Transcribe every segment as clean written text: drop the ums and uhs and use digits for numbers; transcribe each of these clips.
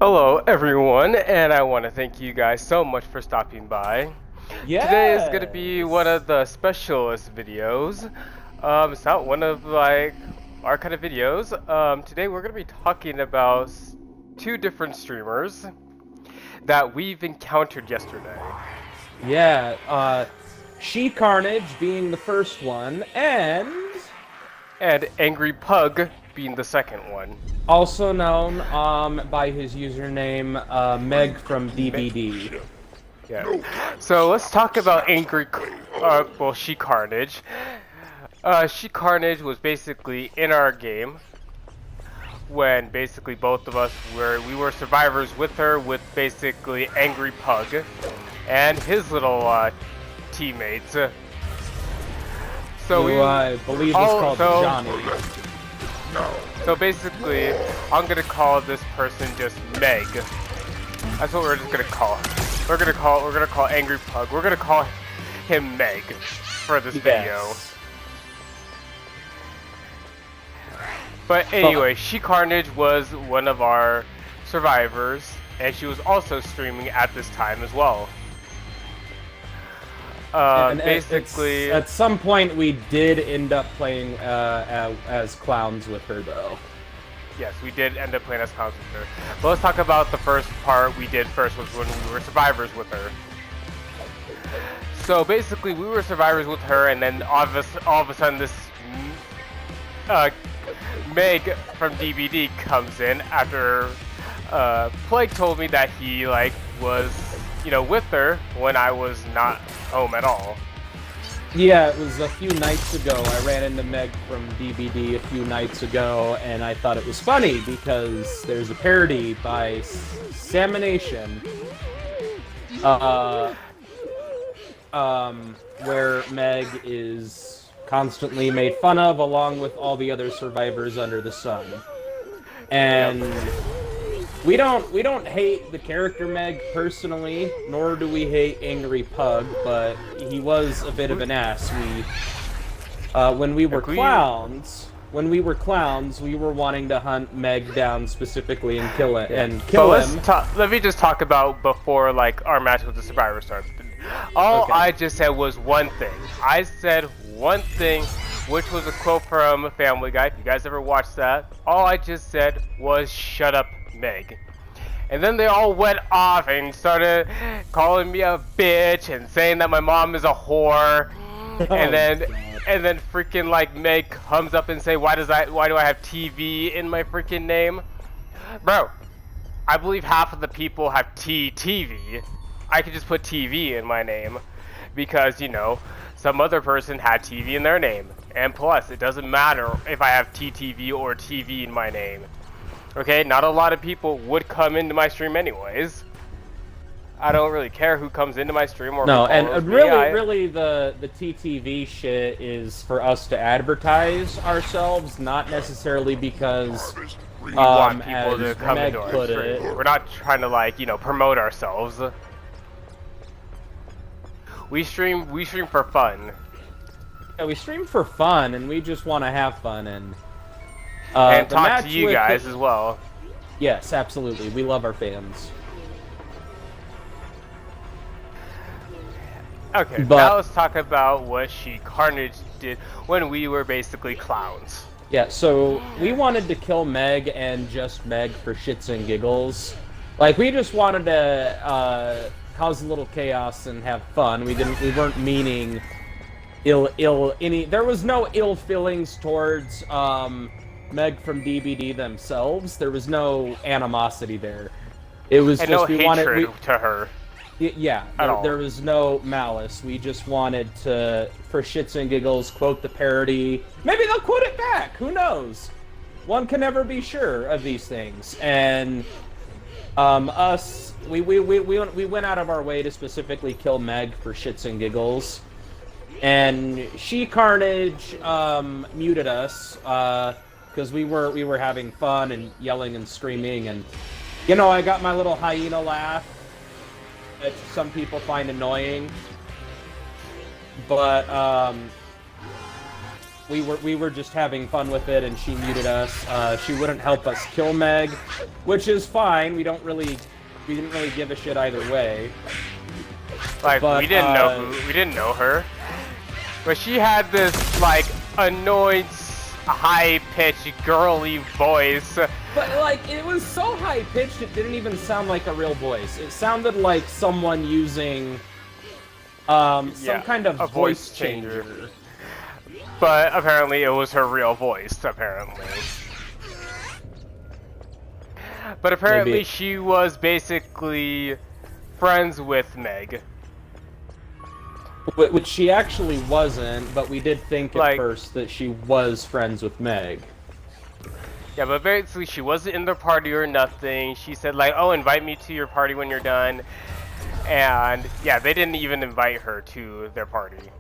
Hello, everyone, and I want to thank you guys so much for stopping by. Today is going to be one Yes. of the specialist videos. It's not one of our kind of videos. Today we're going to be talking about two different streamers that we've encountered yesterday, Yeah, She Carnage being the first one, and and Angry Pug being the second one. also known by his username Meg from Me- DBD. Yeah. So let's talk about She Carnage. She Carnage was basically in our game when basically both of us we were survivors with her with basically Angry Pug and his little teammates. So Who we I believe was all called so Johnny. so basically I'm gonna call this person just Meg. That's what we're just gonna call her. We're gonna call Angry Pug. We're gonna call him Meg for this video. Yes. But But anyway, She Carnage was one of our survivors, and she was also streaming at this time as well. and it's Basically, at some point we did end up playing as clowns with her though. yes, we did end up playing as Clowns with her. But let's talk about the first part we did first, was when we were survivors with her. So basically, we were survivors with her, and then all of a sudden, this uh, Meg from DBD comes in after Plague told me that he was with her when I was not home at all. Yeah, it was a few nights ago. I ran into Meg from DBD a few nights ago, and I thought it was funny because there's a parody by Samination, uh, where Meg is constantly made fun of along with all the other survivors under the sun. And Yep. we don't hate the character Meg personally, nor do we hate Angry Pug, but he was a bit of an ass. When we were Agree. clowns, we were wanting to hunt Meg down specifically and kill it Yeah. and But kill him. let me just talk about before our match with the survivor starts. All Okay. I just said was one thing. I said one thing, which was a quote from Family Guy. If you guys ever watched that, all I just said was "Shut up, Meg." And then they all went off and started calling me a bitch and saying that my mom is a whore. And Oh then God. and then freaking Meg comes up and say, why do I have TV in my freaking name? Bro, I believe half of the people have TV. I could just put TV in my name because, some other person had TV in their name. And plus, it doesn't matter if I have TTV or TV in my name. Okay, not a lot of people would come into my stream anyways. I don't really care who comes into my stream or who No, and follows me. really, the TTV shit is for us to advertise ourselves, not necessarily because, We want people as to come Meg into our put stream. it. We're not trying to promote ourselves. We stream for fun. Yeah, we stream for fun, and we just want to have fun, and And the talk to match you with guys as well. yes, absolutely, we love our fans. Okay, now But let's talk about what She Carnage did when we were basically clowns. yeah, so we wanted to kill Meg and just Meg for shits and giggles. Like we just wanted to cause a little chaos and have fun. We weren't meaning any. There was no ill feelings towards Meg from DBD themselves. There was no animosity there. It was And just no hatred to her yeah, at all. there was no malice. We just wanted to, for shits and giggles, quote the parody. Maybe they'll quote it back. Who knows? One can never be sure of these things. And we went out of our way to specifically kill Meg for shits and giggles. And She Carnage muted us because we were having fun and yelling and screaming, and I got my little hyena laugh that some people find annoying, but we were just having fun with it, and she muted us. She wouldn't help us kill Meg, which is fine. We didn't really give a shit either way. Like, But, we didn't know her. But she had this, like, annoying, high-pitched, girly voice. But, like, it was so high-pitched, it didn't even sound like a real voice. It sounded like someone using, some kind of a voice changer. But apparently it was her real voice, apparently. But apparently Maybe. she was basically friends with Meg. Which she actually wasn't, but we did think at Like- first that she was friends with Meg. Yeah, but basically she wasn't in their party or nothing. She said like, oh, invite me to your party when you're done. And yeah, they didn't even invite her to their party.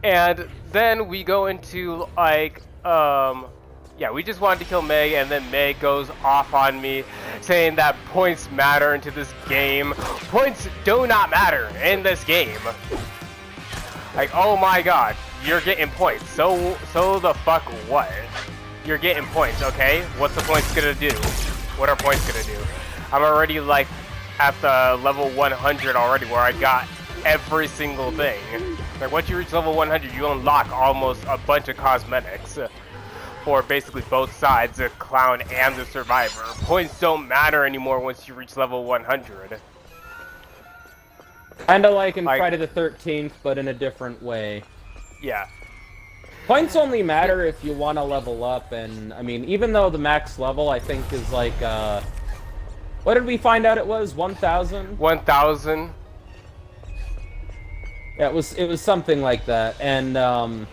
And then we go into like, yeah, we just wanted to kill Meg, and then Meg goes off on me, saying that points matter into this game. Points do not matter in this game. Like, oh my god, you're getting points. So the fuck what? You're getting points, okay? What's the points gonna do? What are points gonna do? I'm already like at the level 100 already, where I got every single thing. Like, once you reach level 100, you unlock almost a bunch of cosmetics for basically both sides, the clown and the survivor. Points don't matter anymore once you reach level 100. Kinda like in Friday the 13th, but in a different way. Yeah. Points only matter if you want to level up, and, I mean, even though the max level, I think, is like, what did we find out it was? 1,000? 1,000. Yeah, it was something like that, and,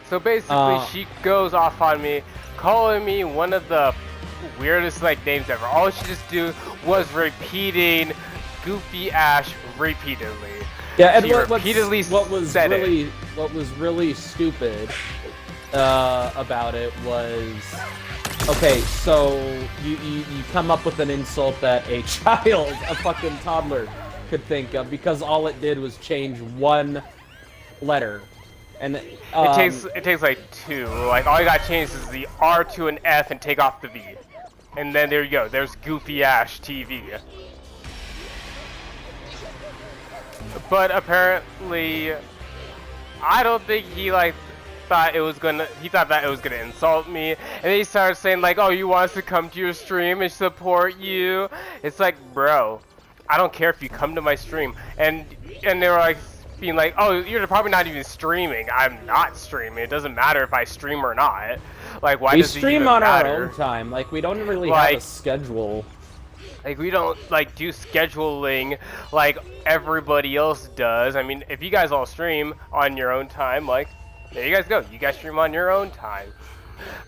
So basically, she goes off on me, calling me one of the weirdest like names ever. All she just do was repeating Goofy Ash repeatedly. yeah, and She repeatedly what was said really stupid about it was, okay, so you come up with an insult that a child, a fucking toddler, could think of because all it did was change one letter. And it takes like two. Like, all you got to change is the R to an F and take off the V. And then there you go. There's Goofy Ash TV. But apparently, I don't think he like thought it was gonna. He thought that it was gonna insult me, and then he started saying like, "Oh, you want us to come to your stream and support you?" It's like, bro, I don't care if you come to my stream. And they were like, being like, oh, you're probably not even streaming. I'm not streaming. It doesn't matter if I stream or not. Like, why does it even matter? We stream on our own time. Like, we don't really have a schedule. Like, we don't, like, do scheduling like everybody else does. I mean, if you guys all stream on your own time, like, there you guys go. You guys stream on your own time.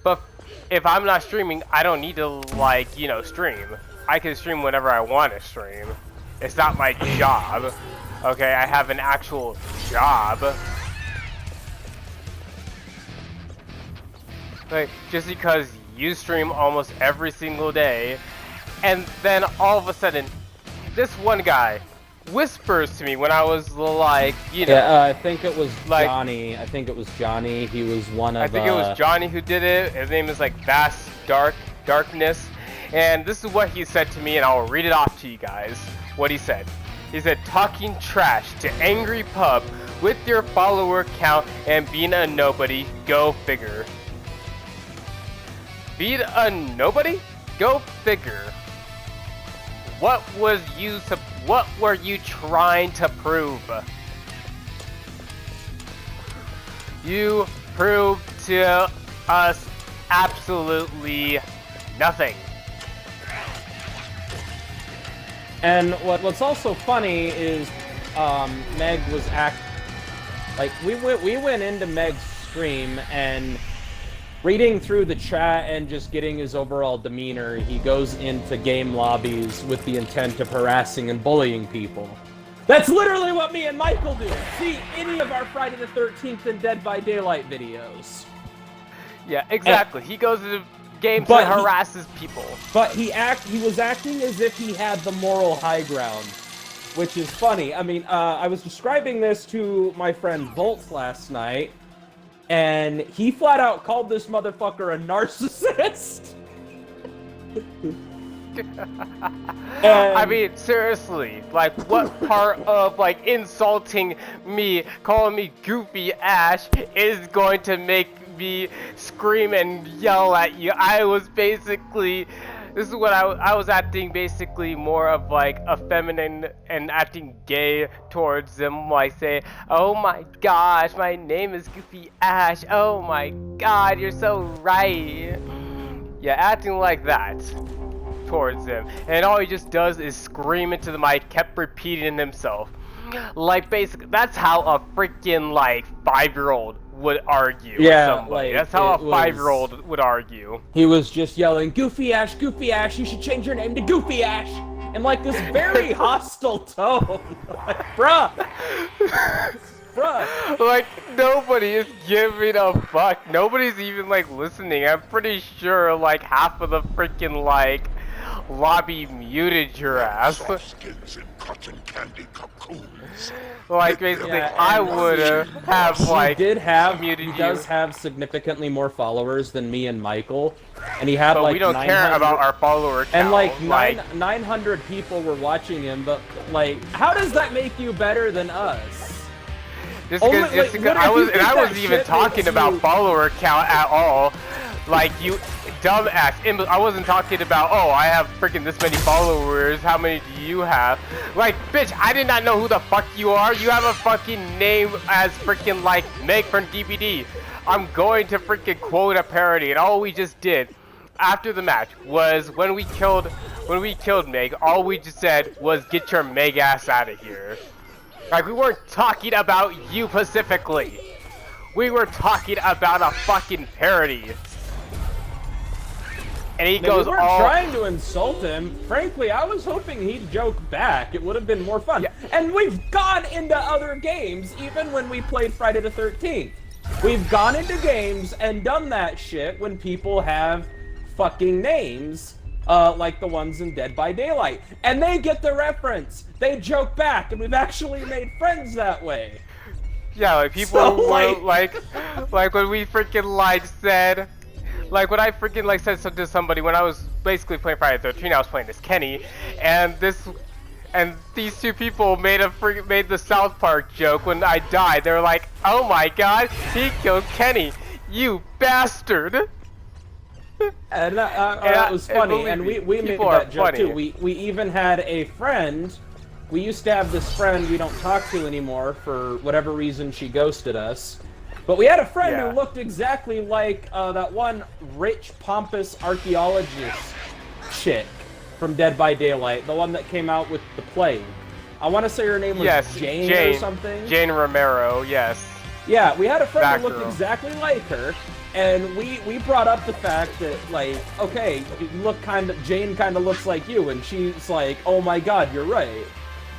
But if I'm not streaming, I don't need to, like, you know, stream. I can stream whenever I want to stream. It's not my job. Okay, I have an actual job. Like, just because you stream almost every single day, and then all of a sudden, this one guy whispers to me when I was like, you know. Yeah, I think it was like, Johnny. I think it was Johnny. He was one of. I think it was Johnny who did it. His name is like Vast Darkness, and this is what he said to me, and I'll read it off to you guys. What he said. He said, talking trash to Angry Pub with your follower count and being a nobody, go figure. Being a nobody? Go figure. What were you trying to prove? You proved to us absolutely nothing. And what's also funny is Meg was like we went into Meg's stream and reading through the chat and just getting his overall demeanor, he goes into game lobbies with the intent of harassing and bullying people. That's literally what me and Michael do. See any of our Friday the 13th and Dead by Daylight videos. Yeah, exactly. He goes into games and harasses people. But he was acting as if he had the moral high ground. which is funny. I mean, I was describing this to my friend Volt last night, and he flat out called this motherfucker a narcissist. I mean, seriously, like, what part of, like, insulting me, calling me Goofy Ash, is going to make me scream and yell at you? I was basically, this is what I was acting basically more of, like, a feminine and acting gay towards them, like, say, oh my gosh, my name is Goofy Ash, oh my god, you're so right. Yeah, acting like that towards him, and all he just does is scream into the mic, kept repeating himself. Like, basically, that's how a freaking, like, 5-year-old would argue with somebody. Like, that's how a 5-year-old would argue. He was just yelling, Goofy Ash, you should change your name to Goofy Ash! In, like, this very hostile tone. Like, bruh! Bruh! Like, nobody is giving a fuck. Nobody's even, like, listening. I'm pretty sure, like, half of the freaking, like, lobby muted your ass. Skins in cotton candy cocoons. Like, basically, I would have, like, muted you. He does have significantly more followers than me and Michael, and he had, but like, we don't care about our follower count. And, like, 900 people were watching him, but, like, how does that make you better than us? Just because I wasn't even talking about follower count at all. Like, you dumbass. I wasn't talking about, oh, I have freaking this many followers, how many do you have? Like, bitch, I did not know who the fuck you are. You have a fucking name as freaking, like, Meg from DBD. I'm going to freaking quote a parody, and all we just did after the match was when we killed Meg, all we just said was, get your Meg ass out of here. Like, we weren't talking about you specifically. We were talking about a fucking parody. And he goes we weren't trying to insult him. Frankly, I was hoping he'd joke back. It would have been more fun. Yeah. And we've gone into other games, even when we played Friday the 13th. We've gone into games and done that shit when people have fucking names, like the ones in Dead by Daylight. And they get the reference. They joke back, and we've actually made friends that way. Yeah, like, people were, like when we freaking, like, said... Like, when I freaking, like, said to somebody, when I was basically playing Friday the 13th, I was playing as Kenny, and these two people made the South Park joke when I died. They were like, oh my god, he killed Kenny, you bastard! And it was funny, and we made that joke too. We even had a friend, we used to have this friend we don't talk to anymore, for whatever reason she ghosted us. But we had a friend who looked exactly like that one rich, pompous archaeologist chick from Dead by Daylight, the one that came out with the plague. I want to say her name was Jane or something. Jane Romero, yes. Yeah, we had a friend who looked exactly like her, and we brought up the fact that, like, okay, Jane kind of looks like you, and she's like, oh my god, you're right.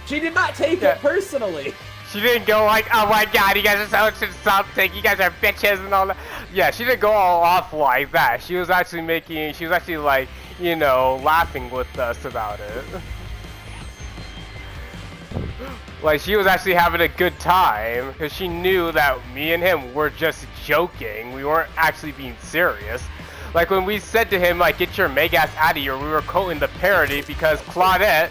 She did not take it personally. She didn't go like, oh my god, you guys are so insulting, you guys are bitches and all that. Yeah, she didn't go all off like that. She was actually like, you know, laughing with us about it. Like, she was actually having a good time, because she knew that me and him were just joking. We weren't actually being serious. Like, when we said to him, like, get your Meg ass out of here, we were quoting the parody, because Claudette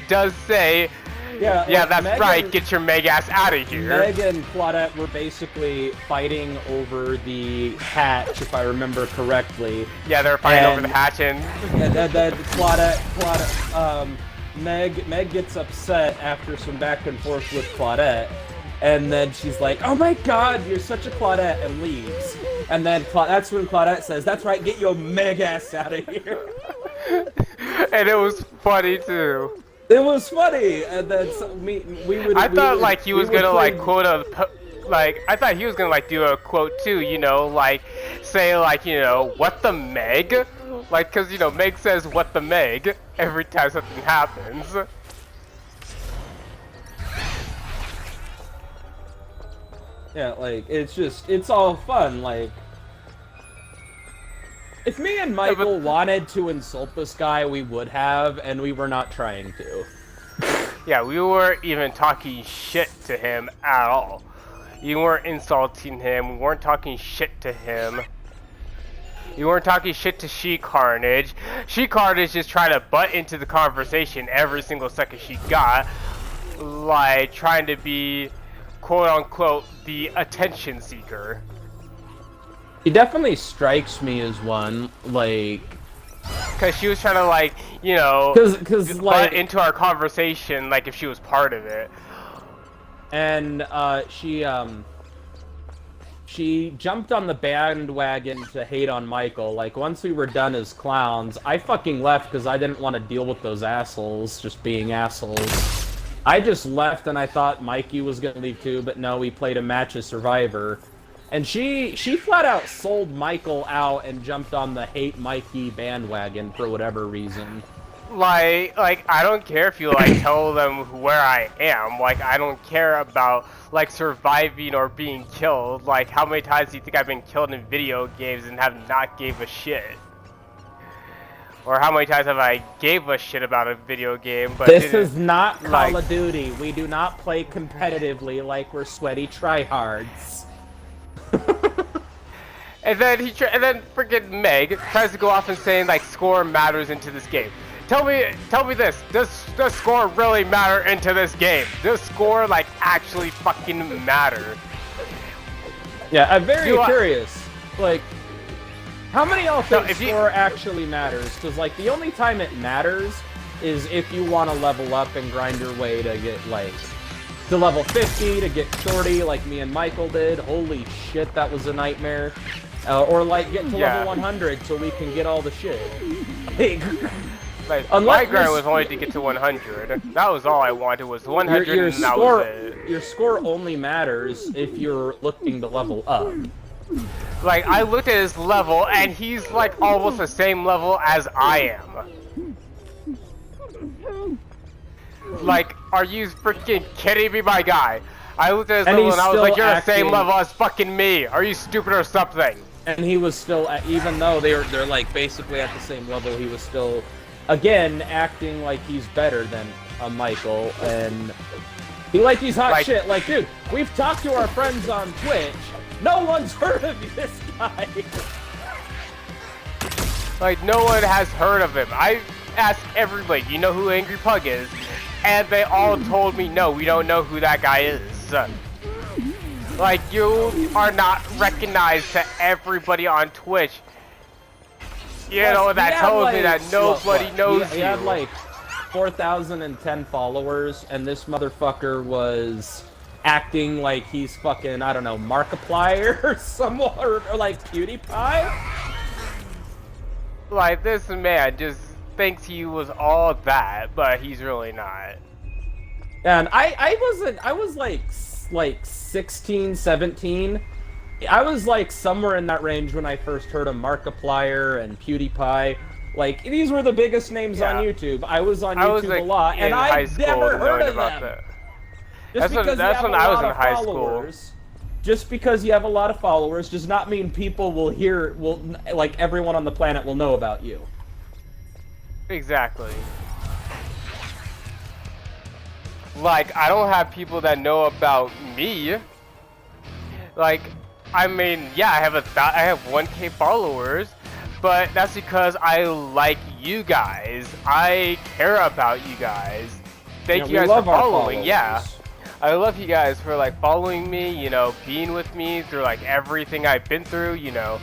does say, yeah, that's right, get your Meg ass out of here. Meg and Claudette were basically fighting over the hatch, if I remember correctly. Yeah, they were fighting over the hatch, and... Meg gets upset after some back and forth with Claudette, and then she's like, oh my god, you're such a Claudette, and leaves. And then that's when Claudette says, that's right, get your Meg ass out of here. And it was funny, too. It was funny, and then I thought like he was gonna like quote I thought he was gonna like do a quote too, you know, like say like, you know, what the Meg, like, cause you know Meg says what the Meg every time something happens. Yeah, like it's all fun, like. If me and Michael wanted to insult this guy, we would have, and we were not trying to. Yeah, we weren't even talking shit to him at all. You weren't insulting him. We weren't talking shit to him. You weren't talking shit to She Carnage. She Carnage just trying to butt into the conversation every single second she got. Like, trying to be, quote unquote, the attention seeker. He definitely strikes me as one, like... Because she was trying to, like, you know, Cause like, butt into our conversation, like if she was part of it. And, she jumped on the bandwagon to hate on Michael. Like, once we were done as clowns, I fucking left because I didn't want to deal with those assholes just being assholes. I just left and I thought Mikey was gonna leave too, but no, we played a match as Survivor. And she flat out sold Michael out and jumped on the hate Mikey bandwagon for whatever reason. Like, I don't care if you, like, tell them where I am. Like, I don't care about, like, surviving or being killed. Like, how many times do you think I've been killed in video games and have not gave a shit? Or how many times have I gave a shit about a video game, but this is not like, Call of Duty. We do not play competitively like we're sweaty tryhards. And then freaking Meg tries to go off and saying, like, score matters into this game. Tell me this. Does score really matter into this game? Does score, like, actually fucking matter? Yeah, I'm very curious. Like, how many y'all think score actually matters? Because, like, the only time it matters is if you want to level up and grind your way to get, like, to level 50, to get shorty, like me and Michael did. Holy shit, that was a nightmare. Or, like, get to level 100 so we can get all the shit. Like, my grind was only to get to 100. That was all I wanted, was 100, and that was it. Your score only matters if you're looking to level up. Like, I looked at his level, and he's, like, almost the same level as I am. Like, are you freaking kidding me, my guy? I looked at his level, and I was like, you're the same level as fucking me. Are you stupid or something? And he was still, even though they're like, basically at the same level, he was still... Again, acting like he's better than Michael, and he's hot shit. Like, dude, we've talked to our friends on Twitch. No one's heard of this guy. Like, no one has heard of him. I asked everybody, you know who Angry Pug is? And they all told me, no, we don't know who that guy is. Like, you are not recognized to everybody on Twitch. You know, that tells me that nobody knows you. He had like 4,010 followers, and this motherfucker was acting like he's fucking, I don't know, Markiplier or someone, or like PewDiePie. Like, this man just thinks he was all that, but he's really not. And I was like 16, 17. I was like somewhere in that range when I first heard of Markiplier and PewDiePie. Like, these were the biggest names on YouTube. I was on YouTube a lot, and I never heard of them. That's when I was in high school. Just because you have a lot of followers does not mean people like everyone on the planet will know about you. Exactly. Like, I don't have people that know about me. Like, I mean, yeah, I have 1K followers, but that's because I like you guys. I care about you guys. Thank you guys for following. Yeah, I love you guys for, like, following me, you know, being with me through, like, everything I've been through, you know.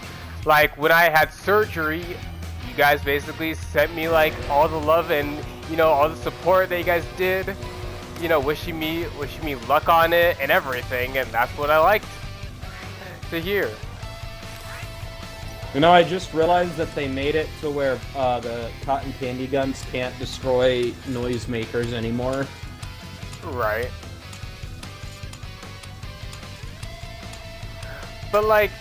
Like, when I had surgery, you guys basically sent me, like, all the love and, you know, all the support that you guys did. You know, wishing me luck on it and everything, and that's what I liked to hear. You know, I just realized that they made it to where the cotton candy guns can't destroy noisemakers anymore. Right. But, like,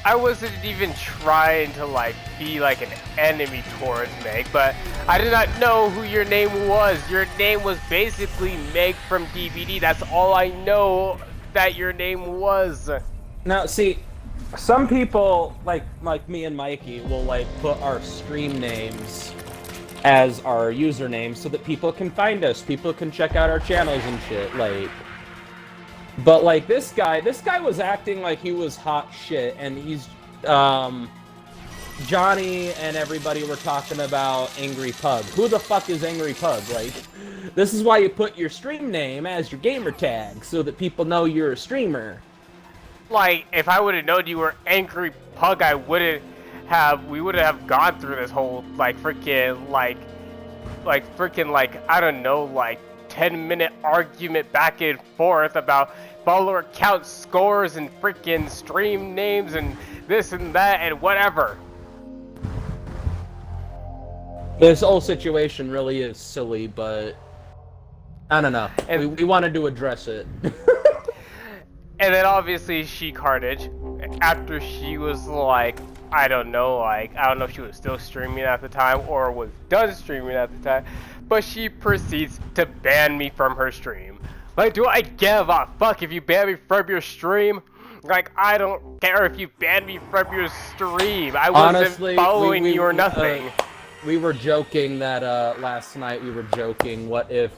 I wasn't even trying to, like, be like an enemy towards Meg, but I did not know who your name was. Your name was basically Meg from DVD. That's all I know that your name was. Now, see, some people, like me and Mikey, will, like, put our stream names as our username so that people can find us, people can check out our channels and shit, like. But like this guy was acting like he was hot shit, and he's Johnny and everybody were talking about Angry Pug. Who the fuck is Angry Pug? Like, this is why you put your stream name as your gamer tag, so that people know you're a streamer. Like, if I would have known you were Angry Pug, we wouldn't have gone through this whole, like, freaking, like, I don't know, like, 10-minute argument back and forth about follower count scores and freaking stream names and this and that and whatever. This whole situation really is silly, but I don't know. And we wanted to address it. And then obviously Carnage, after she was like, I don't know if she was still streaming at the time or was done streaming at the time, but she proceeds to ban me from her stream. Like, do I give a fuck if you ban me from your stream? Like, I don't care if you ban me from your stream. I wasn't Honestly, following you or nothing. We were joking that last night. We were joking. What if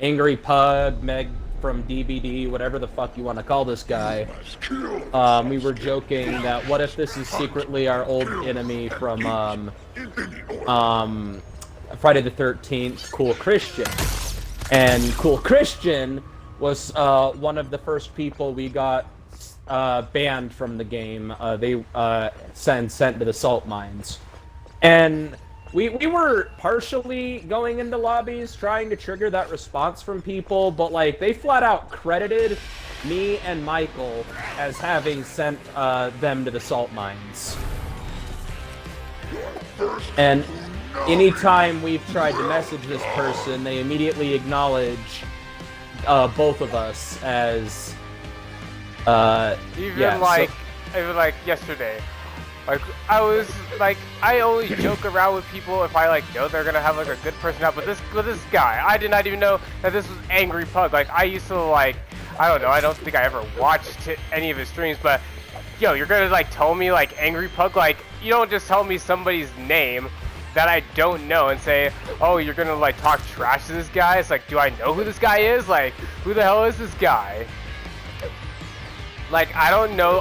Angry Pug, Meg from DBD, whatever the fuck you want to call this guy? We were joking that what if this is secretly our old enemy from Friday the 13th, Cool Christian. And Cool Christian was one of the first people we got banned from the game. They sent to the salt mines. And we were partially going into lobbies trying to trigger that response from people, but like they flat out credited me and Michael as having sent them to the salt mines. And anytime we've tried to message this person, they immediately acknowledge both of us as even like yesterday. Like, I always joke around with people if I, like, know they're gonna have, like, a good personality, but this guy, I did not even know that this was Angry Pug. Like, I used to, like, I don't know, I don't think I ever watched any of his streams, but, yo, you're gonna, like, tell me, like, Angry Pug? Like, you don't just tell me somebody's name that I don't know and say, oh, you're gonna, like, talk trash to this guy? It's like, do I know who this guy is? Like, who the hell is this guy? Like, I don't know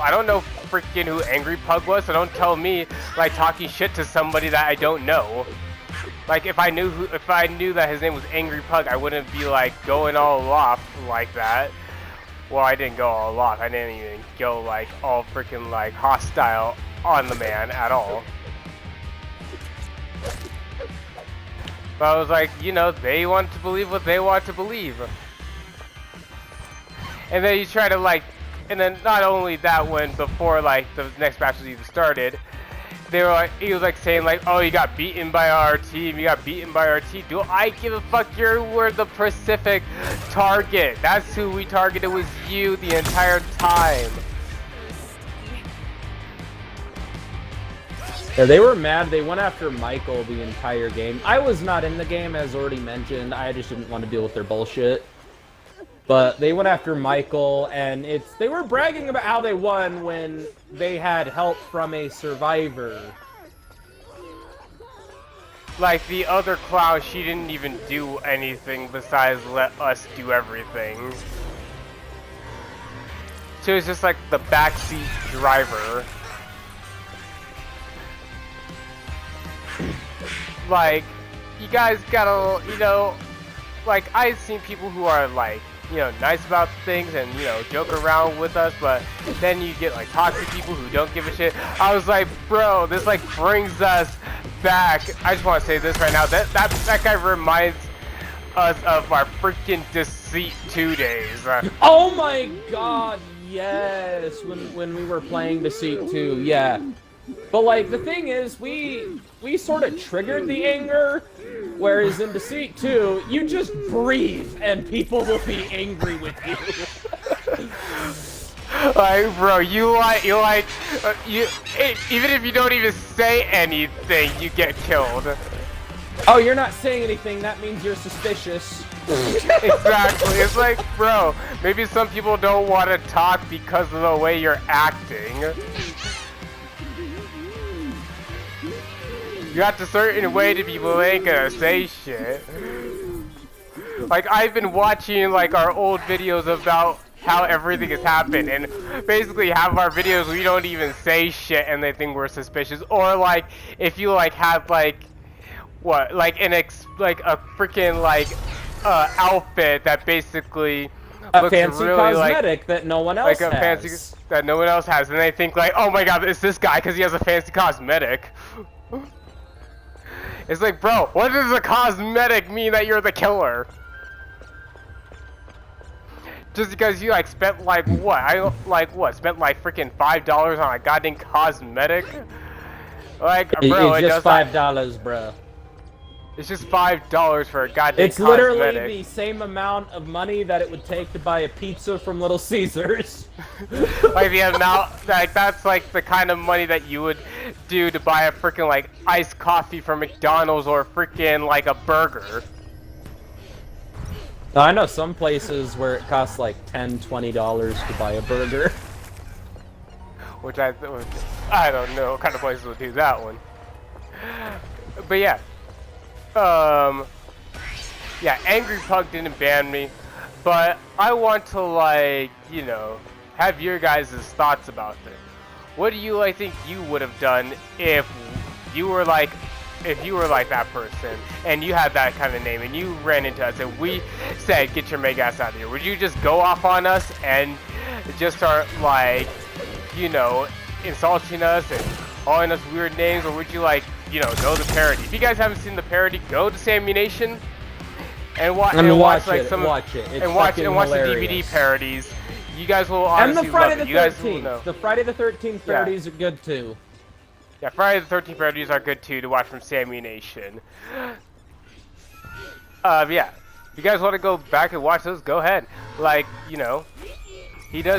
freaking who Angry Pug was, so don't tell me, like, talking shit to somebody that I don't know. Like, if I knew that his name was Angry Pug, I wouldn't be, like, going all off like that. Well, I didn't go all off. I didn't even go, like, all freaking, like, hostile on the man at all. But I was like, you know, they want to believe what they want to believe. And then you try to, like, and then not only that, when before like the next match was even started, they were like, he was like saying like, oh, you got beaten by our team, you got beaten by our team. Do I give a fuck? We're the Pacific target. That's who we targeted, was you the entire time. Yeah, they were mad. They went after Michael the entire game. I was not in the game, as already mentioned. I just didn't want to deal with their bullshit. But they went after Michael, and they were bragging about how they won when they had help from a survivor. Like the other clown, she didn't even do anything besides let us do everything. She was just like the backseat driver. Like, you guys gotta, you know, like, I've seen people who are like, you know, nice about things and, you know, joke around with us, but then you get like toxic people who don't give a shit. I was like, bro, this like brings us back. I just want to say this right now. That guy reminds us of our freaking Deceit 2 days. Oh my god, yes. When we were playing Deceit 2, yeah. But like the thing is, we sort of triggered the anger, whereas in Deceit 2, you just breathe and people will be angry with you. Like, bro, even if you don't even say anything, you get killed. Oh, you're not saying anything, that means you're suspicious. Exactly. It's like, bro, maybe some people don't want to talk because of the way you're acting. You have to certain way to people ain't gonna say shit. Like, I've been watching, like, our old videos about how everything has happened, and basically half of our videos we don't even say shit and they think we're suspicious. Or, like, if you, like, have, like, what, like, like, a freaking, like, outfit that basically A looks fancy really cosmetic that no one else like a has. fancy that no one else has, and they think like, oh my god, it's this guy because he has a fancy cosmetic. It's like, bro, what does a cosmetic mean that you're the killer? Just because you like spent like what? Spent like freaking $5 on a goddamn cosmetic? Like, bro, It's just $5, bro. It's just $5 for a goddamn It's cosmetic. literally the same amount of money that it would take to buy a pizza from Little Caesars. Like the amount, like that's like the kind of money that you would do to buy a freaking like iced coffee from McDonald's or freaking like a burger. Now, I know some places where it costs like $10, $20 to buy a burger. Which I don't know what kind of places would do that one. But yeah. Yeah, Angry Pug didn't ban me, but I want to, like, you know, have your guys' thoughts about this. What do you, think you would have done if you were like that person and you had that kind of name and you ran into us and we said, get your meg ass out of here? Would you just go off on us and just start, like, you know, insulting us and calling us weird names, or would you, like, you know, go the parody? If you guys haven't seen the parody, go to Sammy Nation and watch like some watch it. It's and watch the hilarious. DVD parodies. You guys will honestly and the Friday love it. the You guys will 13th. know. The Friday the 13th parodies are good too. Yeah, Friday the 13th parodies are good too to watch from Sammy Nation. Yeah. If you guys want to go back and watch those, go ahead. Like, you know, he does